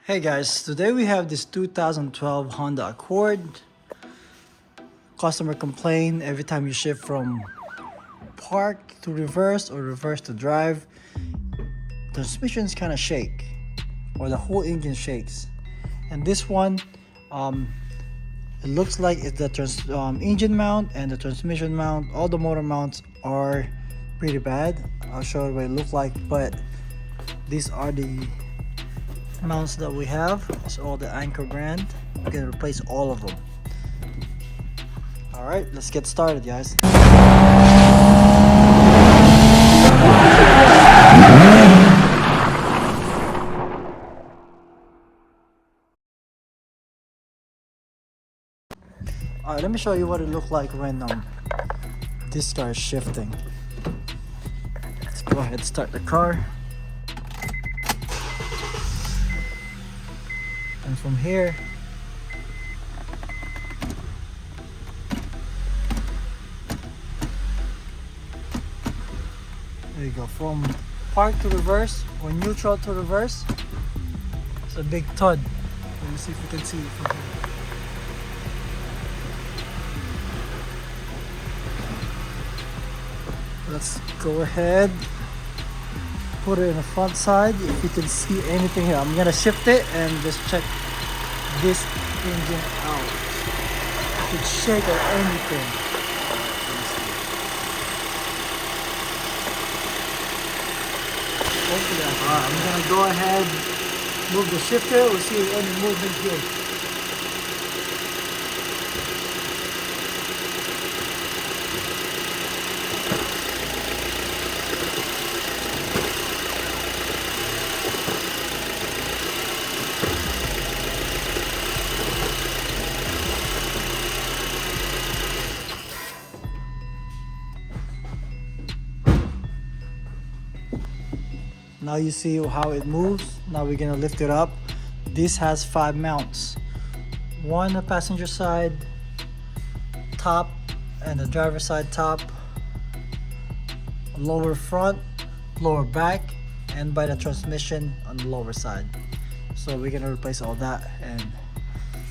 Hey guys, today we have this 2012 Honda Accord. Customer complain every time you shift from park to reverse or reverse to drive, transmissions kind of shake or the whole engine shakes. And this one, it looks like it's the engine mount and the transmission mount. All the motor mounts are pretty bad. I'll show you what it looks like, but these are the mounts that we have. It's all the Anchor brand. We're gonna replace all of them. All right, let's get started, guys. All right, let me show you what it looked like when this car is shifting. Let's go ahead and start the car. And from here, there you go, from park to reverse or neutral to reverse, it's a big thud. Let me see if you can see it from here. Let's go ahead, put it in the front side. If you can see anything here, I'm gonna shift it and just check this engine out. If it shake or anything. Hopefully, I'm gonna go ahead, move the shifter. We'll see any movement here. Now you see how it moves. Now we're gonna lift it up. This has 5 mounts. One on the passenger side, top, and the driver side top, lower front, lower back, and by the transmission on the lower side. So we're gonna replace all that and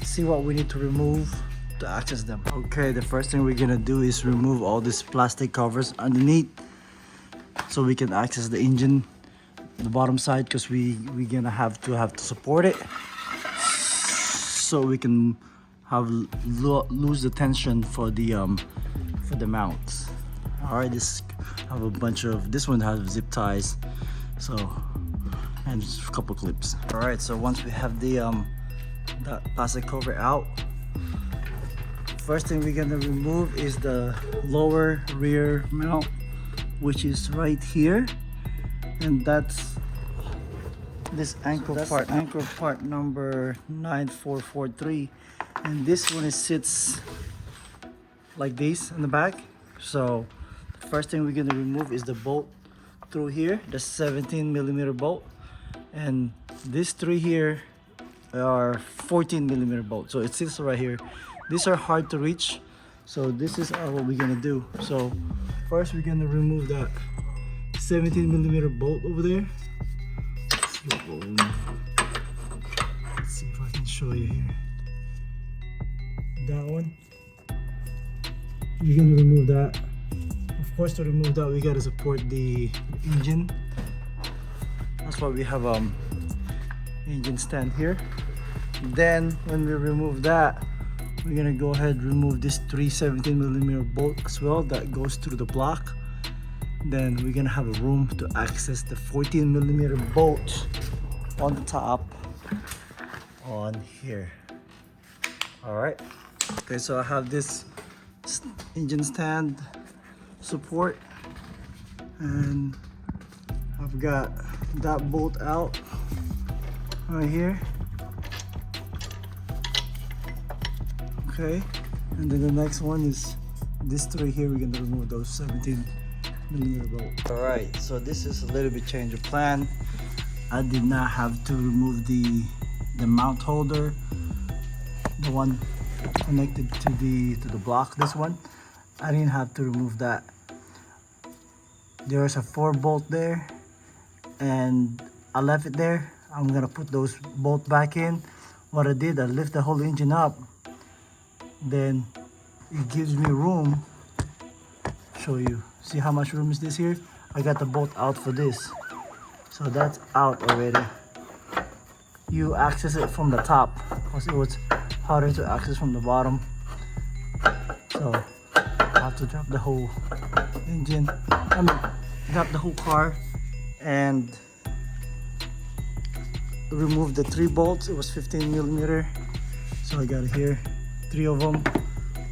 see what we need to remove to access them. Okay, the first thing we're gonna do is remove all these plastic covers underneath so we can access the engine, the bottom side, because we're gonna have to support it so we can have lose the tension for the mounts. All right, this have a bunch of, this one has zip ties, so, and just a couple clips. All right, so once we have the that plastic cover out, first thing we're gonna remove is the lower rear mount, which is right here. And that's this anchor part number 9443, and this one sits like this in the back. So the first thing we're going to remove is the bolt through here, the 17mm bolt, and these three here are 14mm bolt, so it sits right here. These are hard to reach, so this is what we're going to do. So first we're going to remove that 17mm bolt over there. Let's see if I can show you here. That one. You're gonna remove that. Of course, to remove that, we gotta support the engine. That's why we have engine stand here. Then when we remove that, we're gonna go ahead and remove this 17mm bolt as well that goes through the block. Then we're gonna have a room to access the 14mm bolt on the top on here. All right, okay, so I have this engine stand support, and I've got that bolt out right here. Okay, and then the next one is this three here. We're gonna remove those 17mm bolt. All right, so this is a little bit change of plan. I did not have to remove the mount holder, the one connected to the block. This one, I didn't have to remove that. There's a 4 bolt there, and I left it there. I'm gonna put those bolt back in. What I did, I lift the whole engine up, then it gives me room. Show you, see how much room is this here? I got the bolt out for this, so that's out already. You access it from the top because it was harder to access from the bottom, so I have to drop the whole engine, drop the whole car and remove the 3 bolts. It was 15 millimeter, so I got it here, 3 of them,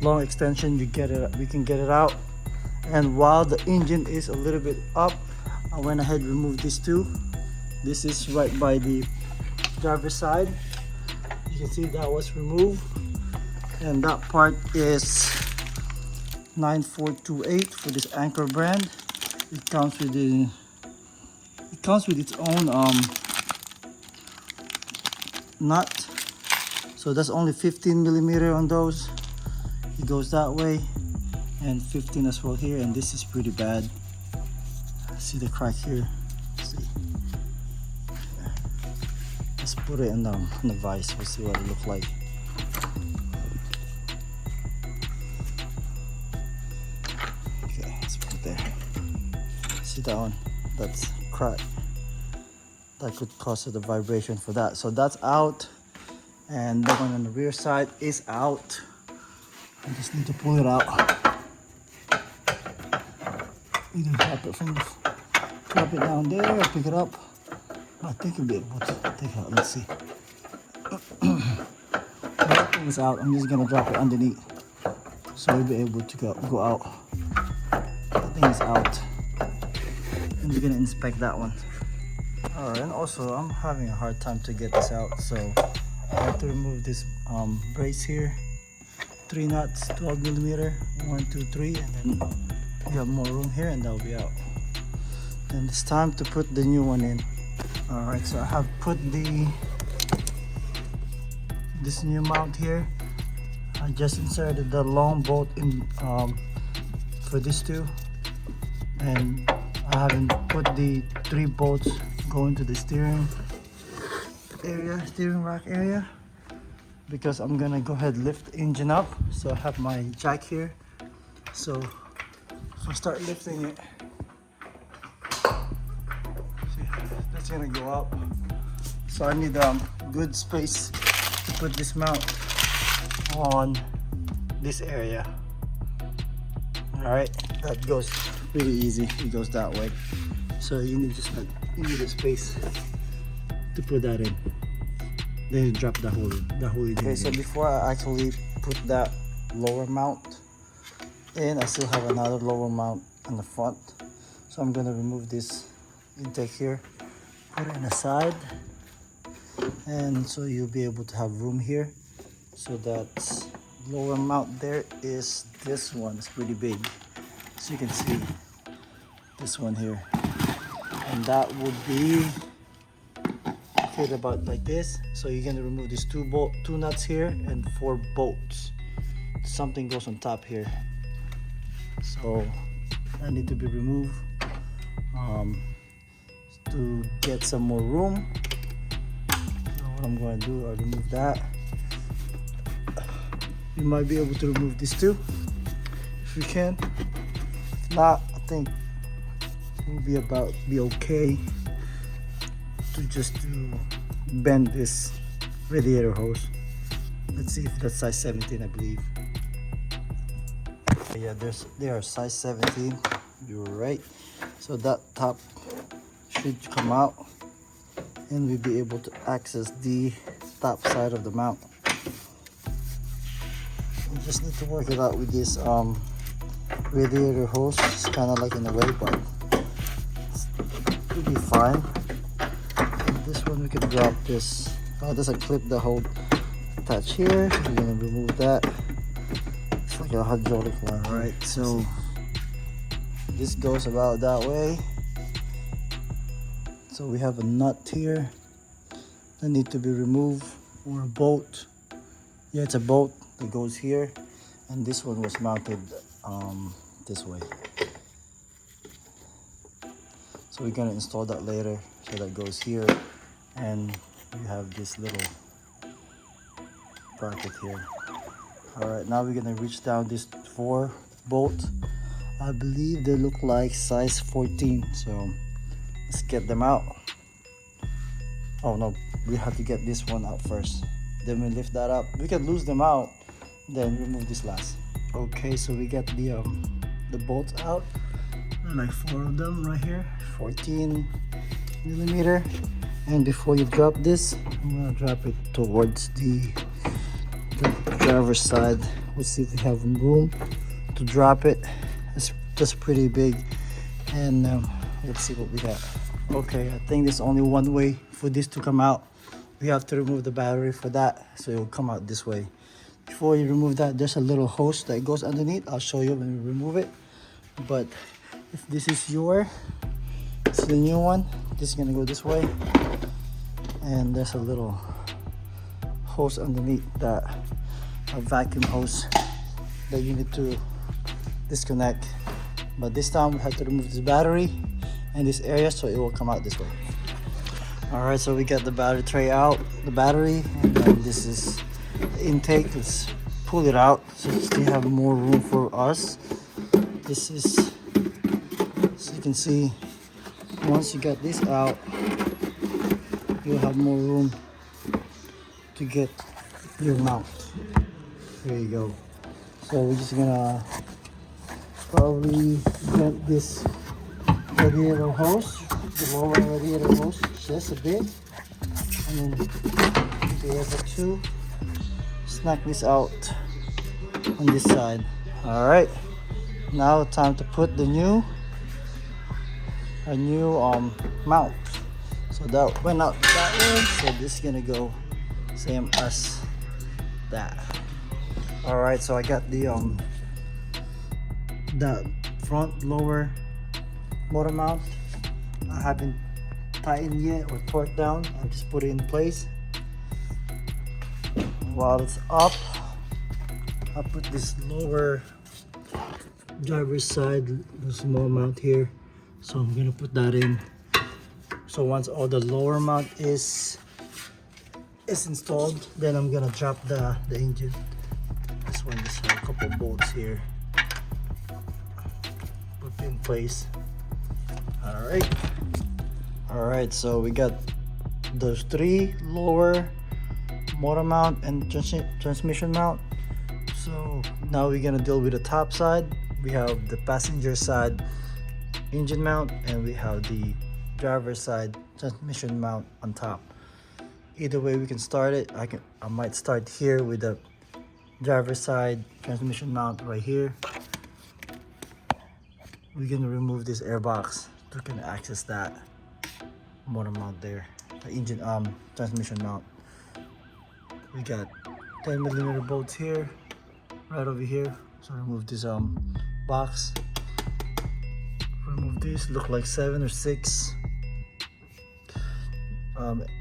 long extension. You get it, we can get it out. And while the engine is a little bit up, I went ahead and removed these 2. This is right by the driver's side. You can see that was removed, and that part is 9428 for this Anchor brand. It comes with its own nut, so that's only 15 millimeter on those. It goes that way, and 15 as well here, and this is pretty bad. See the crack here? See, let's put it in the vise. We'll see what it looks like. Okay, let's put it there. See that one? That's crack. That could cause the vibration for that. So that's out, and the one on the rear side is out. I just need to pull it out. Either drop it down there or pick it up. I think you'll be able to take it out. Let's see. That thing is out. I'm just gonna drop it underneath, so you'll be able to go out. That thing is out. I'm just gonna inspect that one. Alright, and also I'm having a hard time to get this out, so I have to remove this brace here. 3 nuts, 12 millimeter, 1, 2, 3, and then we have more room here, and that'll be out. Then it's time to put the new one in. Alright, so I have put this new mount here. I just inserted the long bolt in for this 2, and I haven't put the 3 bolts going to the steering rack area, because I'm gonna go ahead and lift the engine up. So I have my jack here, so if I start lifting it, see, that's gonna go up. So I need good space to put this mount on this area. Alright, that goes pretty easy. It goes that way. So you need a space to put that in. Then you drop the whole engine. Okay, so before I actually put that lower mount in, I still have another lower mount on the front. So I'm gonna remove this intake here, put it in the side, and so you'll be able to have room here. So that lower mount there is this one. It's pretty big, so you can see this one here, and that would be fit about like this. So you're gonna remove these 2 nuts here and 4 bolts. Something goes on top here, so that need to be removed to get some more room. So what I'm going to do, I'll remove that. You might be able to remove this too if you can. If not, I think it will be okay to just bend this radiator hose. Let's see if that's size 17, I believe. Yeah, they are size 17. You were right. So that top should come out, and we'll be able to access the top side of the mount. You just need to work it out with this radiator hose. It's kind of like in the way, but it'll be fine. And this one we could drop this. Oh, there's a clip that hold attach here. We're gonna remove that. It's like a hydraulic one, right? So this goes about that way. So we have a nut here that need to be removed, or a bolt. Yeah, it's a bolt that goes here, and this one was mounted this way. So we're gonna install that later. So that goes here, and you have this little bracket here. All right, now we're gonna reach down these 4 bolts. I believe they look like size 14, so let's get them out. Oh no, we have to get this one out first, then we lift that up. We can lose them out, then remove this last. Okay, so we got the bolts out. There are like 4 of them right here, 14 millimeter. And before you drop this, I'm gonna drop it towards the driver's side. We'll see if we have room to drop it. It's just pretty big, and let's see what we got. Okay, I think there's only one way for this to come out. We have to remove the battery for that, so it will come out this way. Before you remove that, there's a little hose that goes underneath. I'll show you when we remove it. But if this is this is the new one, this is gonna go this way, and there's a little hose underneath that, a vacuum hose that you need to disconnect. But this time we have to remove this battery and this area, so it will come out this way. All right, so we got the battery tray out, the battery, and then this is the intake. Let's pull it out so we have more room for us. This is, so you can see, once you get this out, you'll have more room to get your mount. There you go. So we're just gonna probably get this radiator hose, the lower radiator hose, just a bit, and then be able to snap this out on this side. All right, now time to put a new mount. So that went out that way, so this is gonna go same as that. All right, so I got the front lower motor mount. I haven't tightened yet or torqued down. I just put it in place. While it's up, I put this lower driver's side, the small mount here. So I'm gonna put that in. So once all the lower mount is installed, then I'm gonna drop the engine. This one just has a couple bolts here. Put it in place. All right, so we got those 3 lower motor mount and transmission mount. So now we're gonna deal with the top side. We have the passenger side engine mount, and we have the driver's side transmission mount on top. Either way we can start it. I might start here with the driver's side transmission mount right here. We're gonna remove this air box to can access that motor mount there, the engine transmission mount. We got 10 millimeter bolts here, right over here. So remove this box. Remove this, look like 7 or 6.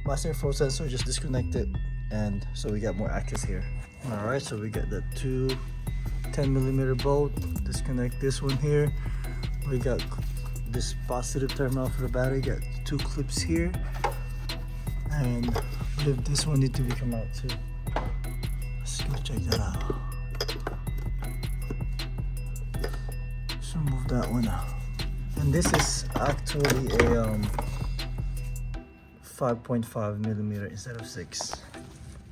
Master flow sensor, just disconnected, and so we got more access here. All right, so we got the 2 10 millimeter bolt. Disconnect this one here. We got this positive terminal for the battery. Got 2 clips here, and I believe this one needs to be come out too. Let's go check that out. So move that one out. And this is actually a 5.5 millimeter instead of 6.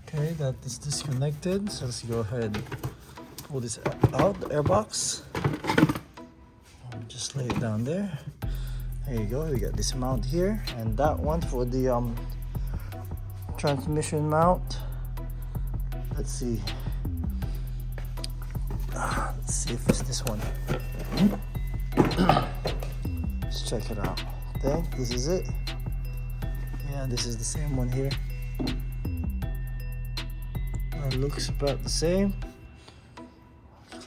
Okay, that is disconnected. So let's go ahead and pull this out, the air box. Just lay it down there. There you go. We got this mount here, and that one for the transmission mount. Let's see. Let's see if it's this one. Let's check it out. I think this is it. Yeah, this is the same one here. It looks about the same.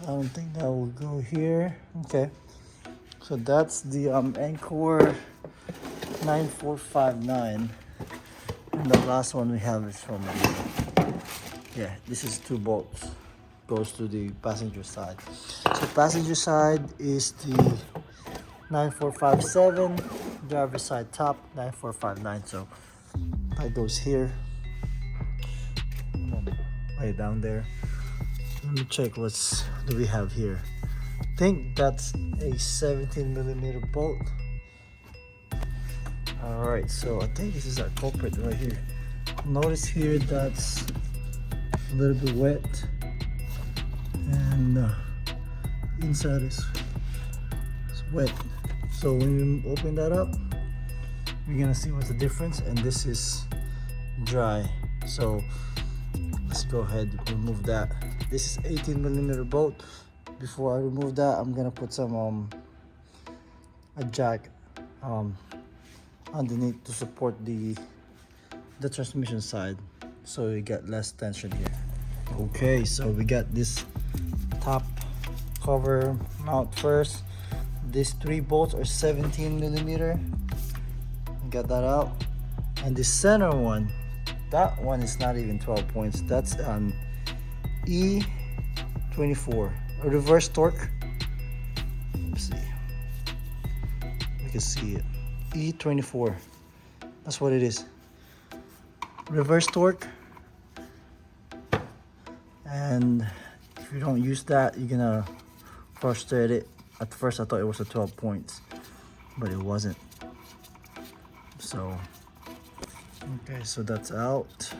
I don't think that will go here. Okay. So that's the Encore 9459. And the last one we have is from yeah, this is 2 bolts. Goes to the passenger side. So passenger side is the 9457, driver side top 9459. So that goes here, and then way down there. Let me check what's do we have here. I think that's a 17mm bolt. Alright, so I think this is our culprit right here. Notice here that's a little bit wet, and inside is wet. So when you open that up, we're gonna see what's the difference, and this is dry. So let's go ahead and remove that. This is 18mm bolt. Before I remove that, I'm gonna put some a jack underneath to support the transmission side, so you get less tension here. Okay, so we got this top cover mount first. These 3 bolts are 17mm. Got that out, and the center one, that one is not even 12 points. That's an E24, a reverse torque. Let's see, you can see it. E24, that's what it is. Reverse torque. And if you don't use that, you're gonna frustrate it. At first I thought it was a 12 points, but it wasn't. So okay, so that's out,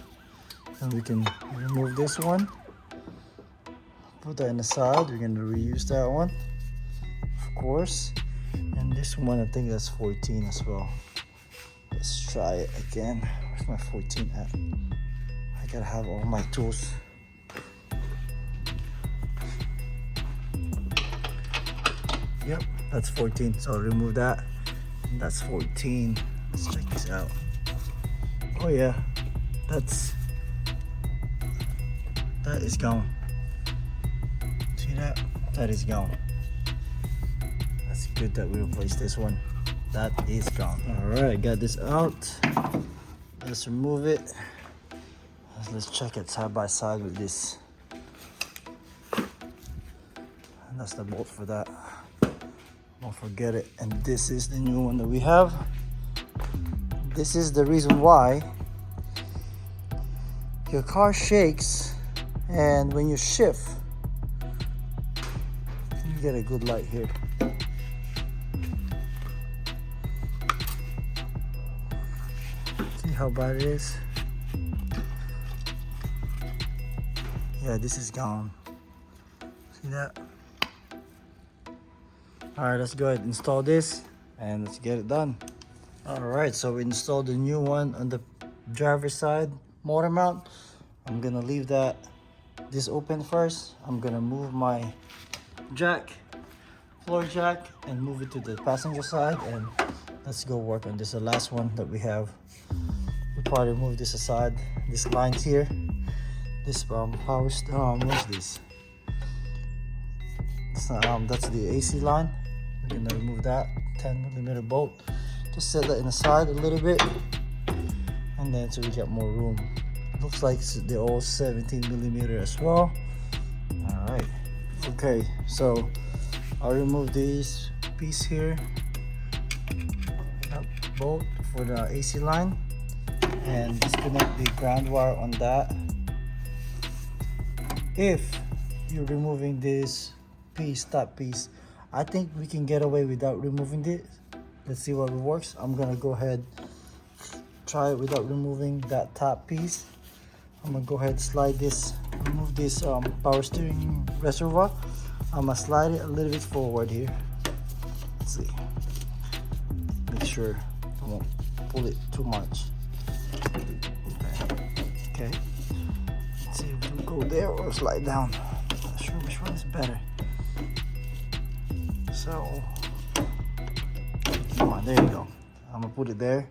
and we can remove this one, put that in the side. We're gonna reuse that one, of course, and this one I think that's 14 as well. Let's try it again. Where's my 14 at? I gotta have all my tools. Yep, that's 14, so I'll remove that. That's 14. Let's check this out. Oh yeah, that is gone. See that? That is gone. That's good that we replaced this one. That is gone. Alright, got this out. Let's remove it. Let's check it side by side with this. And that's the bolt for that. Don't forget it. And this is the new one that we have. This is the reason why your car shakes, and when you shift, you get a good light here. See how bad it is? Yeah, this is gone. See that? Alright, let's go ahead and install this and let's get it done. Alright, so we installed the new one on the driver's side motor mount. I'm gonna leave this open first. I'm gonna move my jack, floor jack, and move it to the passenger side, and let's go work on this. The last one that we have. We'll probably move this aside. This line's here. This power what's this? That's the AC line. We're gonna remove that 10mm bolt. Just set that in the side a little bit, and then so we get more room. Looks like they're all 17mm as well. Alright, okay, so I'll remove this piece here, that bolt for the AC line, and disconnect the ground wire on that. If you're removing this piece, top piece, I think we can get away without removing this. Let's see what works. I'm gonna go ahead, try it without removing that top piece. I'm gonna go ahead, slide this, remove this power steering reservoir. I'm gonna slide it a little bit forward here. Let's see, make sure I won't pull it too much. Okay, let's see if we go there or slide down. Not sure which one is better. So come on, there you go. I'm gonna put it there,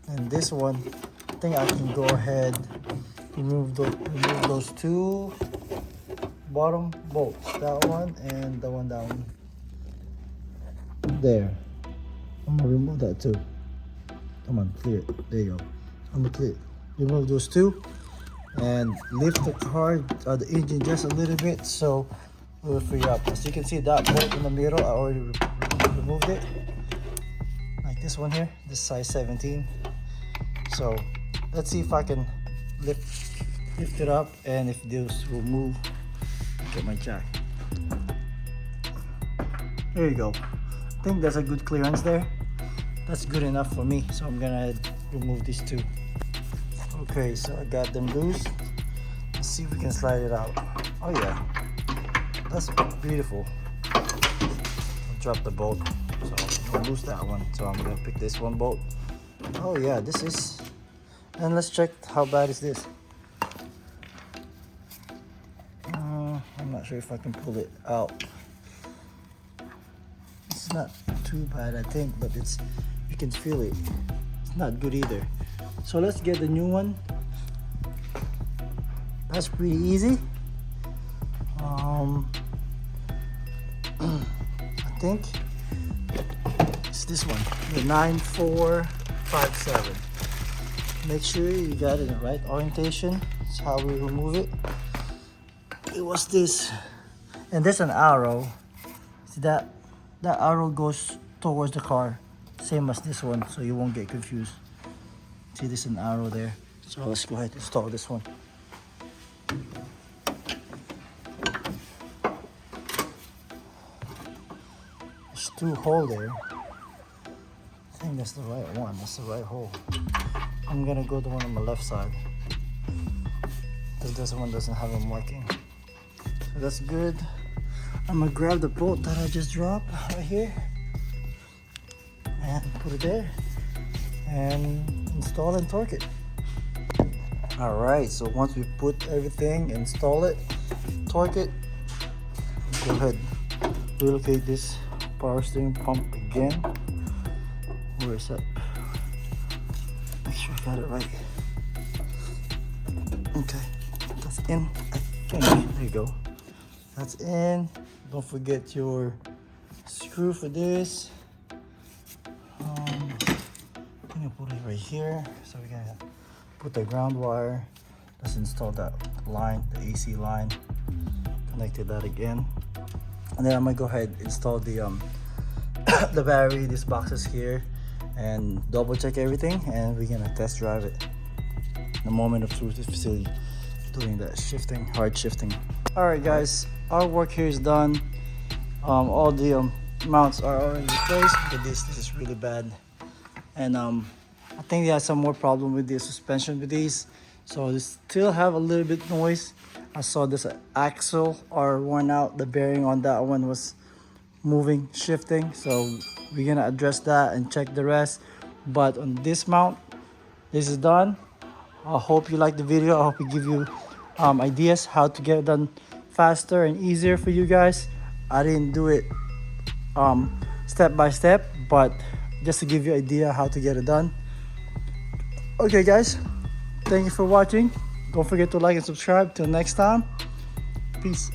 and this one, I think I can go ahead, remove those 2 bottom bolts, that one and the one down there. I'm gonna remove that too. Come on, clear it. There you go. I'm gonna remove those 2 and lift the engine just a little bit, so it will free up. As you can see, that bolt in the middle, I already removed it. Like this one here, this size 17. So Let's see if I can lift it up, and if this will move. Get my jack. There you go. I think there's a good clearance there. That's good enough for me, so I'm gonna remove these two. Okay, so I got them loose. Let's see if we can slide it out. Oh yeah, that's beautiful. I'll drop the bolt, so I'll lose that one. So I'm gonna pick this one bolt. Oh yeah, this is. And let's check how bad is this. I'm not sure if I can pull it out. It's not too bad, I think, but you can feel it. It's not good either. So let's get the new one. That's pretty easy. I think it's this one, the 9457. Make sure you got it in the right orientation. That's how we remove it. It was this, and there's an arrow. See that arrow goes towards the car, same as this one, so you won't get confused. See, there's an arrow there. So let's go ahead and install this one. There's 2 holes there. I think that's the right one. That's the right hole. I'm gonna go the one on the left side, because this one doesn't have a marking. So that's good. I'm gonna grab the bolt that I just dropped right here and put it there and install and torque it. All right, so once we put everything, install it, torque it, go ahead, relocate this power steering pump again. Where is that? Make sure I got it right. Okay, that's in, I think. There you go. That's in. Don't forget your screw for this. I'm gonna put it right here. So we're gonna put the ground wire. Let's install that line, the AC line. Connected that again. And then I'm gonna go ahead and install the the battery, these boxes here, and double check everything, and we're gonna test drive it. The moment of truth is facility doing that shifting, hard shifting. All right, guys, our work here is done. All the mounts are already replaced, but this is really bad. And I think they had some more problem with the suspension with these, so they still have a little bit noise. I saw this axle are worn out. The bearing on that one was moving, shifting. So we're gonna address that and check the rest. But on this mount, this is done. I hope you like the video. I hope it give you ideas how to get it done faster and easier for you guys. I didn't do it step by step, but just to give you an idea how to get it done. Okay, guys, thank you for watching. Don't forget to like and subscribe. Till next time, peace.